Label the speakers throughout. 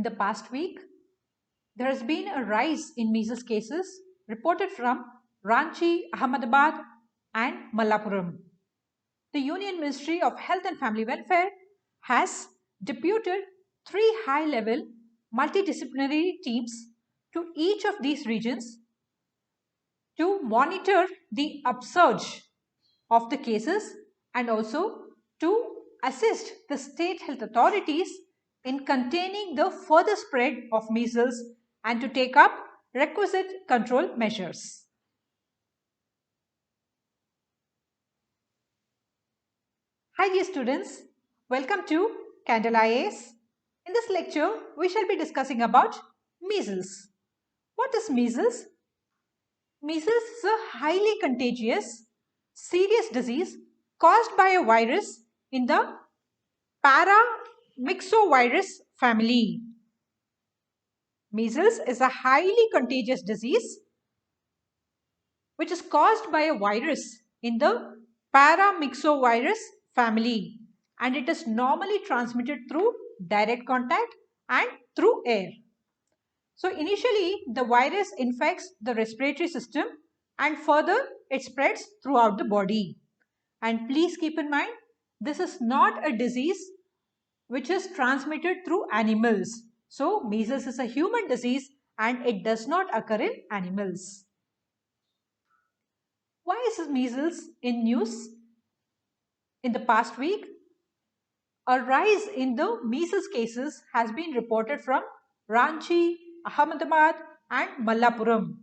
Speaker 1: In the past week, there has been a rise in measles cases reported from Ranchi, Ahmedabad and Malappuram. The Union Ministry of Health and Family Welfare has deputed 3 high-level multidisciplinary teams to each of these regions to monitor the upsurge of the cases and also to assist the state health authorities in containing the further spread of measles and to take up requisite control measures. Hi dear students, welcome to Kandela IAS. In this lecture, we shall be discussing about measles. What is measles? Measles is a highly contagious, serious disease caused by a virus in the paramyxovirus family. Measles is a highly contagious disease which is caused by a virus in the paramyxovirus family, and it is normally transmitted through direct contact and through air. So initially the virus infects the respiratory system and further it spreads throughout the body. And please keep in mind, this is not a disease which is transmitted through animals. So measles is a human disease and it does not occur in animals. Why is measles in news? In the past week, a rise in the measles cases has been reported from Ranchi, Ahmedabad and Malappuram.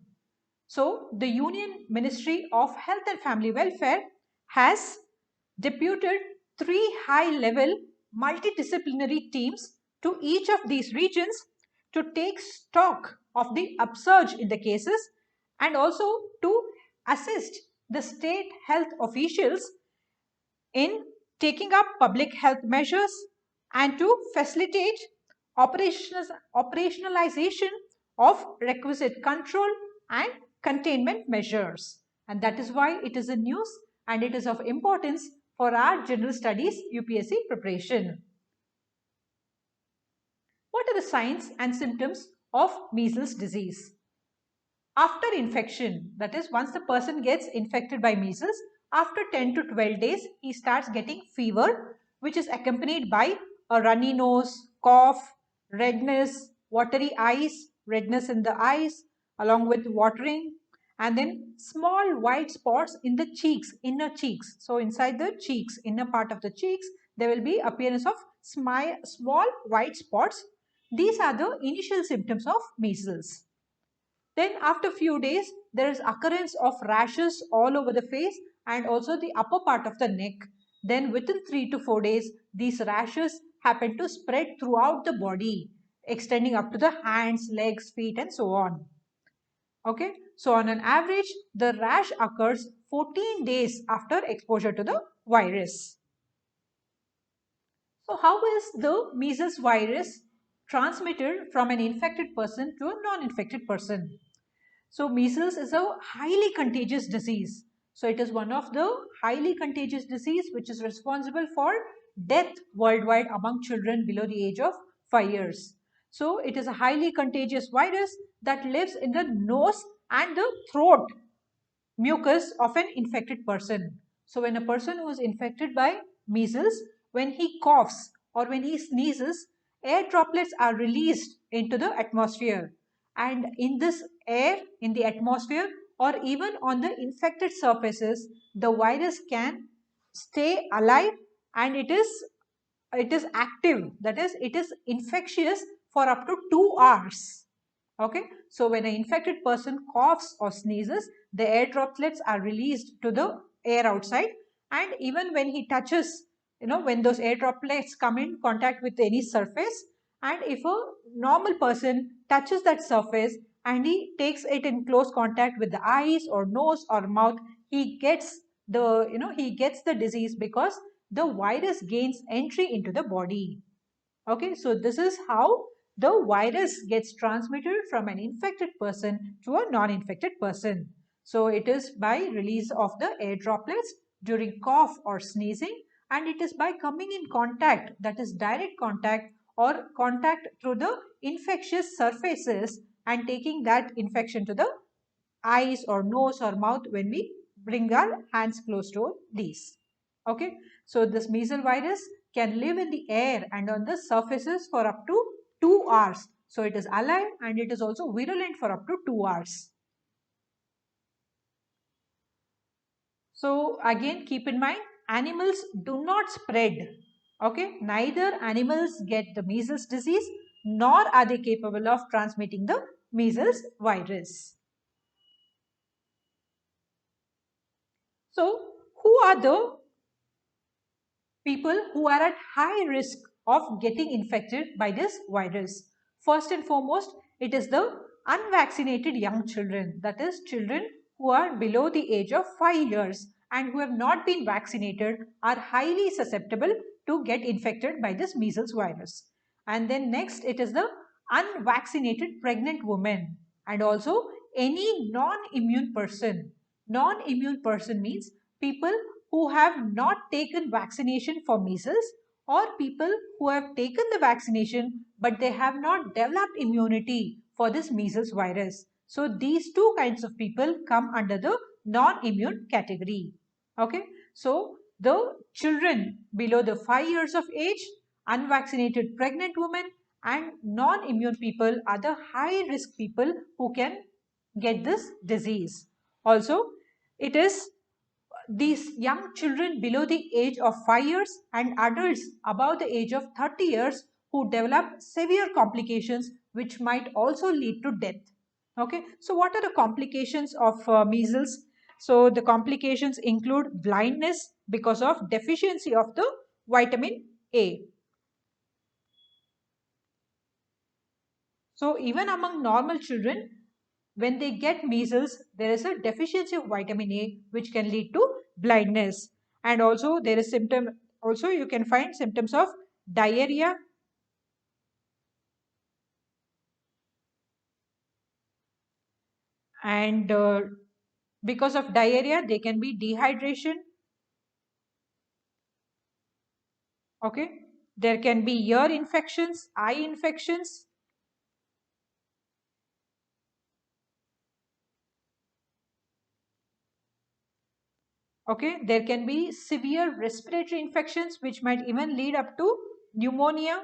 Speaker 1: So, the Union Ministry of Health and Family Welfare has deputed 3 high-level multidisciplinary teams to each of these regions to take stock of the upsurge in the cases and also to assist the state health officials in taking up public health measures and to facilitate operationalization of requisite control and containment measures. And that is why it is in news and it is of importance for our general studies UPSC preparation. What are the signs and symptoms of measles disease? After infection, that is, once the person gets infected by measles, after 10 to 12 days, he starts getting fever, which is accompanied by a runny nose, cough, redness, watery eyes, redness in the eyes, along with watering, and then small white spots in the cheeks, inner cheeks. So inside the cheeks, inner part of the cheeks, there will be appearance of small white spots. These are the initial symptoms of measles. Then after few days, there is occurrence of rashes all over the face and also the upper part of the neck. Then within 3 to 4 days, these rashes happen to spread throughout the body, extending up to the hands, legs, feet and so on. Okay, so on an average, the rash occurs 14 days after exposure to the virus. So how is the measles virus transmitted from an infected person to a non-infected person? So measles is a highly contagious disease. So it is one of the highly contagious disease which is responsible for death worldwide among children below the age of 5 years. So it is a highly contagious virus that lives in the nose and the throat mucus of an infected person. So when a person who is infected by measles, when he coughs or when he sneezes, air droplets are released into the atmosphere. And in this air, in the atmosphere or even on the infected surfaces, the virus can stay alive and it is active. That is, it is infectious for up to 2 hours. Okay, so when an infected person coughs or sneezes, the air droplets are released to the air outside, and even when he touches, when those air droplets come in contact with any surface, and if a normal person touches that surface and he takes it in close contact with the eyes or nose or mouth, he gets the disease because the virus gains entry into the body. Okay, so this is how the virus gets transmitted from an infected person to a non-infected person. So it is by release of the air droplets during cough or sneezing, and it is by coming in contact, that is direct contact, or contact through the infectious surfaces and taking that infection to the eyes or nose or mouth when we bring our hands close to these. Okay, so this measles virus can live in the air and on the surfaces for up to 2 hours. So it is alive and it is also virulent for up to 2 hours. So again, keep in mind, animals do not spread. Okay, neither animals get the measles disease nor are they capable of transmitting the measles virus. So who are the people who are at high risk of getting infected by this virus? First and foremost, it is the unvaccinated young children, that is children who are below the age of 5 years and who have not been vaccinated are highly susceptible to get infected by this measles virus. And then next, it is the unvaccinated pregnant women and also any non-immune person. Non-immune person means people who have not taken vaccination for measles or people who have taken the vaccination but they have not developed immunity for this measles virus. So these two kinds of people come under the non-immune category. Okay, so the children below the 5 years of age, unvaccinated pregnant women and non-immune people are the high risk people who can get this disease. Also, it is these young children below the age of 5 years and adults above the age of 30 years who develop severe complications which might also lead to death. Okay, so what are the complications of measles? So the complications include blindness because of deficiency of the vitamin A. So even among normal children, when they get measles, there is a deficiency of vitamin A which can lead to blindness. And also there is symptom, also you can find symptoms of diarrhea and because of diarrhea there can be dehydration. Okay, there can be ear infections, eye infections. Okay, there can be severe respiratory infections which might even lead up to pneumonia.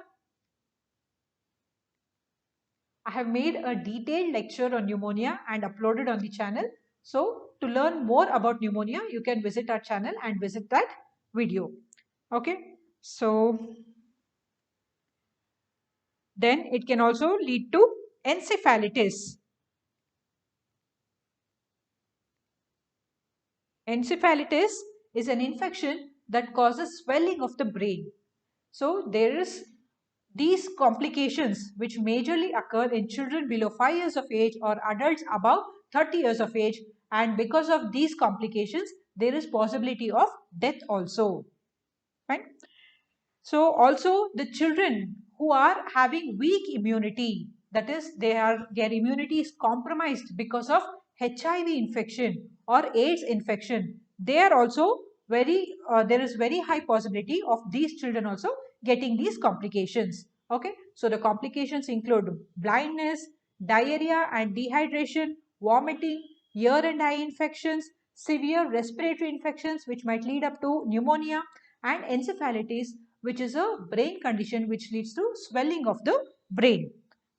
Speaker 1: I have made a detailed lecture on pneumonia and uploaded on the channel. So to learn more about pneumonia, you can visit our channel and visit that video. Okay, so then it can also lead to encephalitis. Encephalitis is an infection that causes swelling of the brain. So there is these complications which majorly occur in children below 5 years of age or adults above 30 years of age, and because of these complications there is possibility of death also. Fine. So also the children who are having weak immunity, that is their immunity is compromised because of HIV infection or AIDS infection, they are also there is very high possibility of these children also getting these complications. Okay, so the complications include blindness, diarrhea and dehydration, vomiting, ear and eye infections, severe respiratory infections which might lead up to pneumonia, and encephalitis which is a brain condition which leads to swelling of the brain.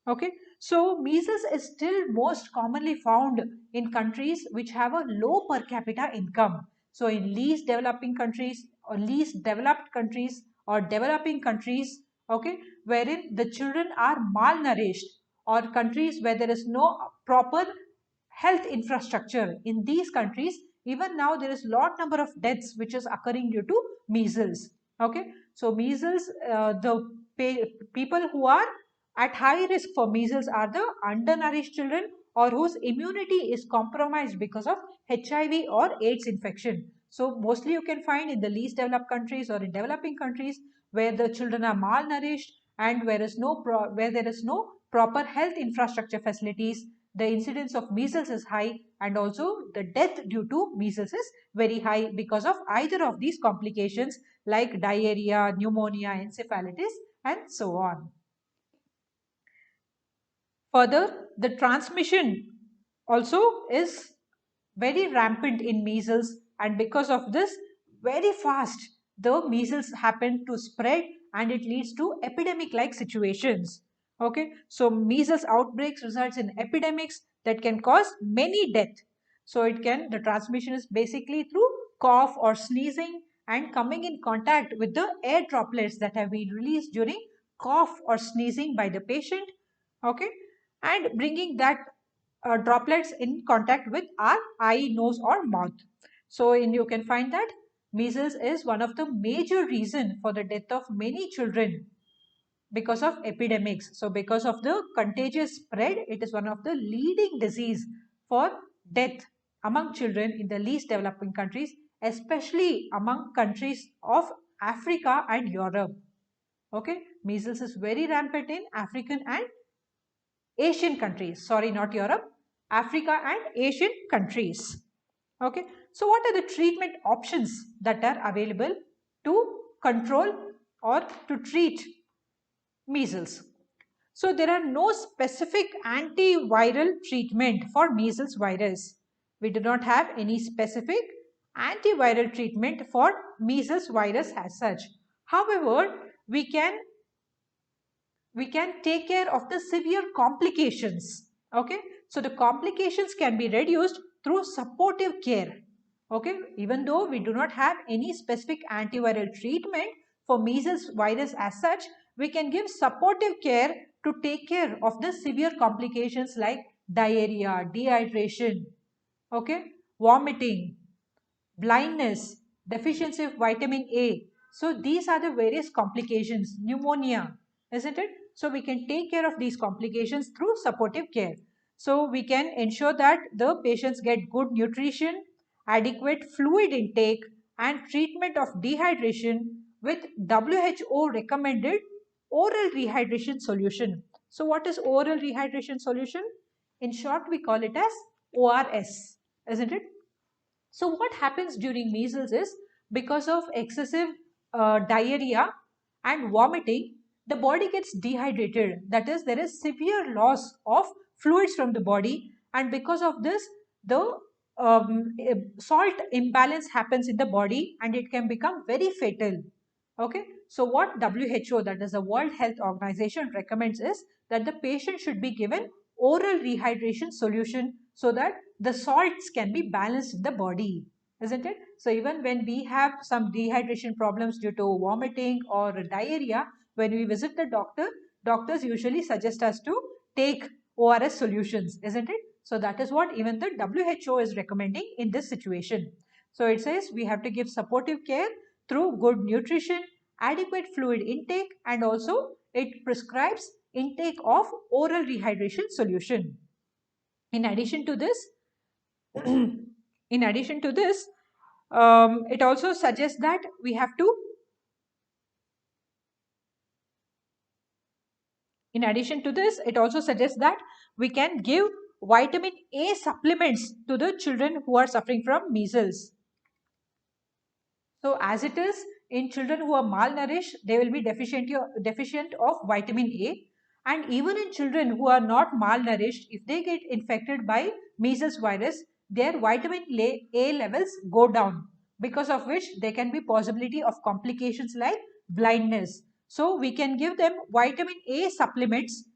Speaker 1: Okay, so measles is still most commonly found in countries which have a low per capita income. So in least developing countries or least developed countries or developing countries, okay, wherein the children are malnourished, or countries where there is no proper health infrastructure. In these countries, even now there is lot number of deaths which is occurring due to measles. Okay, so measles, people who are at high risk for measles are the undernourished children or whose immunity is compromised because of HIV or AIDS infection. So mostly you can find in the least developed countries or in developing countries where the children are malnourished and where there is no proper health infrastructure facilities, the incidence of measles is high and also the death due to measles is very high because of either of these complications like diarrhea, pneumonia, encephalitis and so on. Further, the transmission also is very rampant in measles, and because of this, very fast the measles happen to spread and it leads to epidemic like situations. Okay, so measles outbreaks results in epidemics that can cause many death. So the transmission is basically through cough or sneezing and coming in contact with the air droplets that have been released during cough or sneezing by the patient. Okay, and bringing that droplets in contact with our eye, nose or mouth. So you can find that measles is one of the major reason for the death of many children because of epidemics. So because of the contagious spread, it is one of the leading disease for death among children in the least developing countries, especially among countries of Africa and Europe. Okay, measles is very rampant in African and Asian countries. Sorry, not Europe, Africa and Asian countries. Okay, so what are the treatment options that are available to control or to treat measles? So there are no specific antiviral treatment for measles virus. We do not have any specific antiviral treatment for measles virus as such. However, we can take care of the severe complications. Okay, so the complications can be reduced through supportive care. Okay, even though we do not have any specific antiviral treatment for measles virus as such, we can give supportive care to take care of the severe complications like diarrhea, dehydration, okay, vomiting, blindness, deficiency of vitamin A. So these are the various complications, pneumonia, isn't it? So we can take care of these complications through supportive care. So we can ensure that the patients get good nutrition, adequate fluid intake and treatment of dehydration with WHO recommended oral rehydration solution. So what is oral rehydration solution? In short, we call it as ORS, isn't it? So what happens during measles is because of excessive diarrhea and vomiting, the body gets dehydrated. That is, there is severe loss of fluids from the body, and because of this, the salt imbalance happens in the body and it can become very fatal. Okay, so what WHO, that is the World Health Organization, recommends is that the patient should be given oral rehydration solution so that the salts can be balanced in the body, isn't it? So even when we have some dehydration problems due to vomiting or diarrhea, when we visit the doctor, doctors usually suggest us to take ORS solutions, isn't it? So that is what even the WHO is recommending in this situation. So it says we have to give supportive care through good nutrition, adequate fluid intake, and also it prescribes intake of oral rehydration solution. In addition to this, in addition to this, it also suggests that we have to, in addition to this, it also suggests that we can give vitamin A supplements to the children who are suffering from measles. So as it is, in children who are malnourished, they will be deficient of vitamin A. And even in children who are not malnourished, if they get infected by measles virus, their vitamin A levels go down, because of which there can be possibility of complications like blindness. So we can give them vitamin A supplements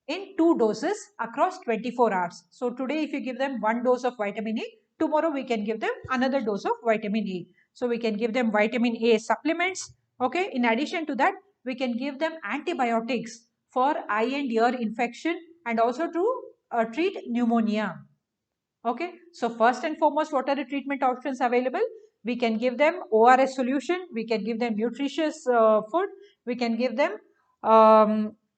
Speaker 1: in 2 doses across 24 hours. So today if you give them 1 dose of vitamin A, tomorrow we can give them another dose of vitamin A. So we can give them vitamin A supplements. Okay. In addition to that, we can give them antibiotics for eye and ear infection and also to treat pneumonia. Okay. So first and foremost, what are the treatment options available? We can give them ORS solution. We can give them nutritious food. We can give them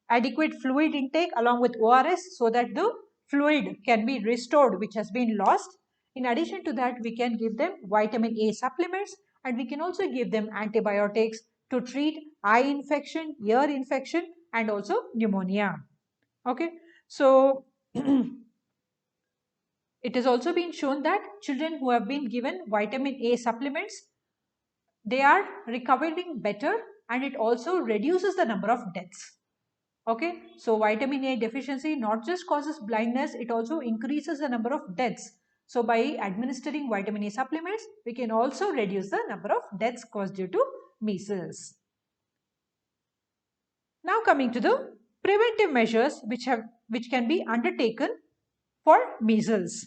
Speaker 1: adequate fluid intake along with ORS so that the fluid can be restored which has been lost. In addition to that, we can give them vitamin A supplements and we can also give them antibiotics to treat eye infection, ear infection and also pneumonia. Okay. So it has also been shown that children who have been given vitamin A supplements, they are recovering better and it also reduces the number of deaths. Okay, so vitamin A deficiency not just causes blindness, it also increases the number of deaths. So by administering vitamin A supplements, we can also reduce the number of deaths caused due to measles. Now coming to the preventive measures which can be undertaken for measles.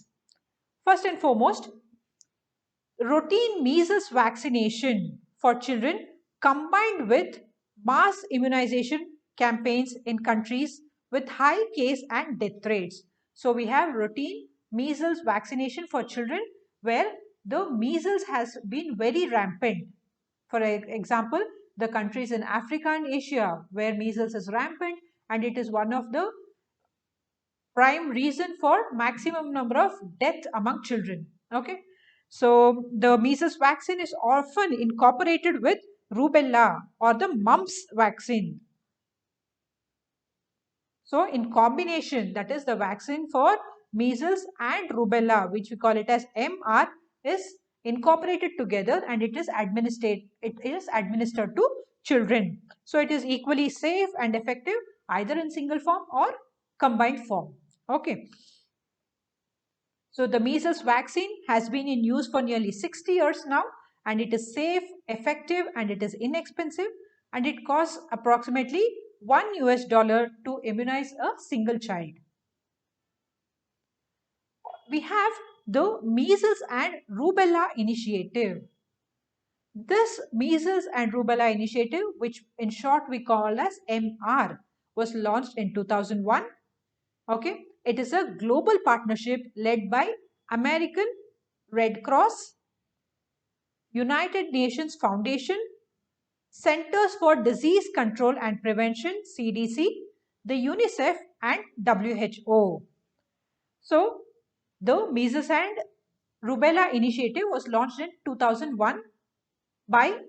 Speaker 1: First and foremost, routine measles vaccination for children combined with mass immunization campaigns in countries with high case and death rates. So we have routine measles vaccination for children where the measles has been very rampant. For example, the countries in Africa and Asia where measles is rampant, and it is one of the prime reason for maximum number of death among children. Okay, so the measles vaccine is often incorporated with rubella or the mumps vaccine. So in combination, that is the vaccine for measles and rubella, which we call it as MR, is incorporated together, and it is administered to children. So it is equally safe and effective either in single form or combined form. Okay. So the measles vaccine has been in use for nearly 60 years now, and it is safe, effective, and it is inexpensive, and it costs approximately $1 to immunize a single child. We have the Measles and Rubella Initiative. This Measles and Rubella Initiative, which in short we call as MR, was launched in 2001. Okay, it is a global partnership led by American Red Cross, United Nations Foundation, Centers for Disease Control and Prevention CDC, the UNICEF, and WHO. So, the Measles and Rubella Initiative was launched in 2001 by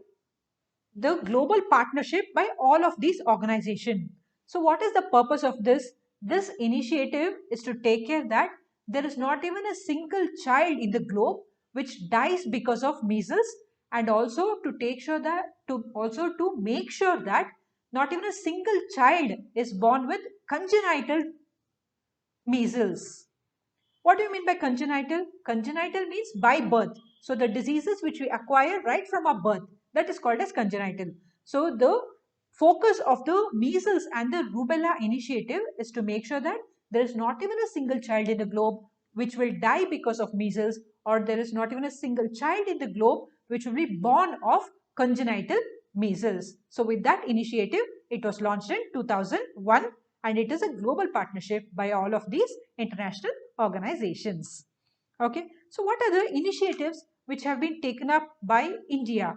Speaker 1: the global partnership by all of these organizations. So what is the purpose of this? This initiative is to take care that there is not even a single child in the globe which dies because of measles, and also to take sure that to make sure that not even a single child is born with congenital measles. What do you mean by congenital? Congenital means by birth. So the diseases which we acquire right from our birth, that is called as congenital. So the focus of the measles and the rubella initiative is to make sure that there is not even a single child in the globe which will die because of measles, or there is not even a single child in the globe which will be born of congenital measles. So with that initiative, it was launched in 2001, and it is a global partnership by all of these international organizations. Okay, so what are the initiatives which have been taken up by India?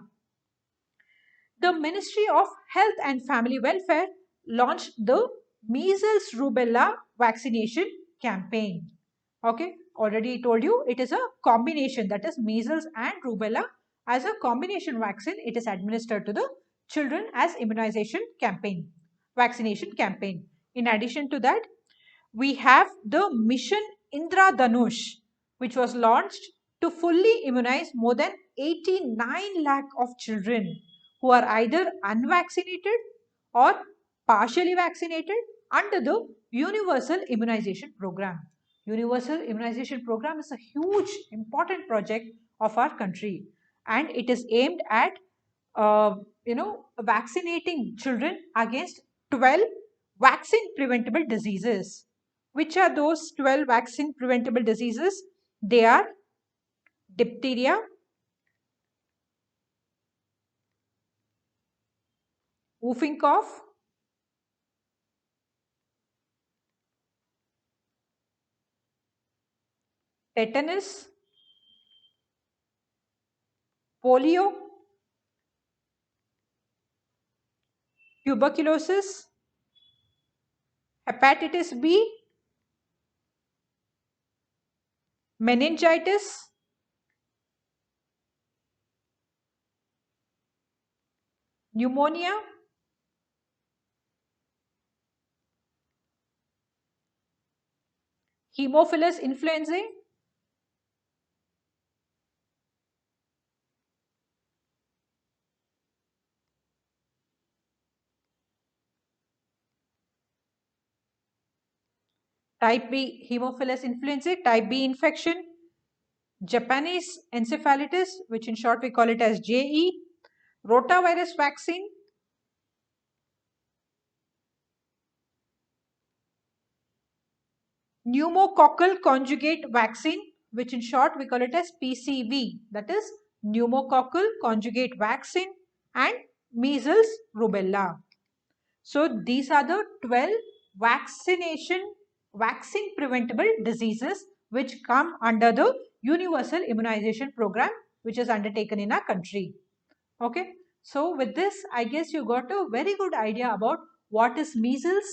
Speaker 1: The Ministry of Health and Family Welfare launched the measles rubella vaccination campaign. Okay, already told you it is a combination, that is measles and rubella as a combination vaccine. It is administered to the children as immunization campaign, vaccination campaign. In addition to that, we have the Mission Indradhanush, which was launched to fully immunize more than 89 lakh of children who are either unvaccinated or partially vaccinated under the Universal Immunization Program. Universal Immunization Program is a huge important project of our country, and it is aimed at vaccinating children against 12 vaccine preventable diseases. Which are those 12 vaccine preventable diseases? They are diphtheria, whooping cough, tetanus, polio, tuberculosis, hepatitis B, meningitis, pneumonia, Haemophilus influenzae, type B Haemophilus influenzae, type B infection, Japanese encephalitis, which in short we call it as JE, rotavirus vaccine, pneumococcal conjugate vaccine, which in short we call it as PCV, that is pneumococcal conjugate vaccine, and measles, rubella. So these are the 12 vaccine preventable diseases which come under the universal immunization program which is undertaken in our country. Okay, so with this, I guess you got a very good idea about what is measles,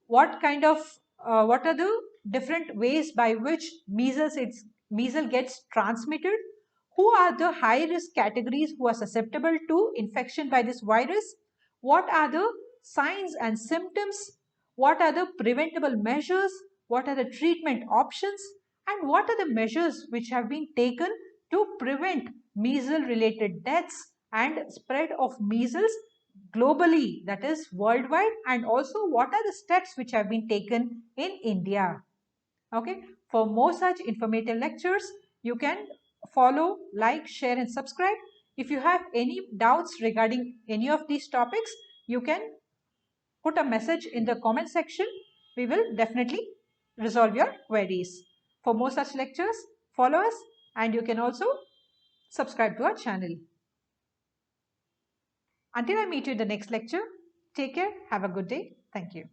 Speaker 1: what are the different ways by which measles gets transmitted, who are the high risk categories who are susceptible to infection by this virus, what are the signs and symptoms, what are the preventable measures, what are the treatment options, and what are the measures which have been taken to prevent measles related deaths and spread of measles globally, that is worldwide, and also what are the steps which have been taken in India. Okay, for more such informative lectures, you can follow, like, share and subscribe. If you have any doubts regarding any of these topics, you can put a message in the comment section. We will definitely resolve your queries. For more such lectures, follow us, and you can also subscribe to our channel. Until I meet you in the next lecture, take care, have a good day. Thank you.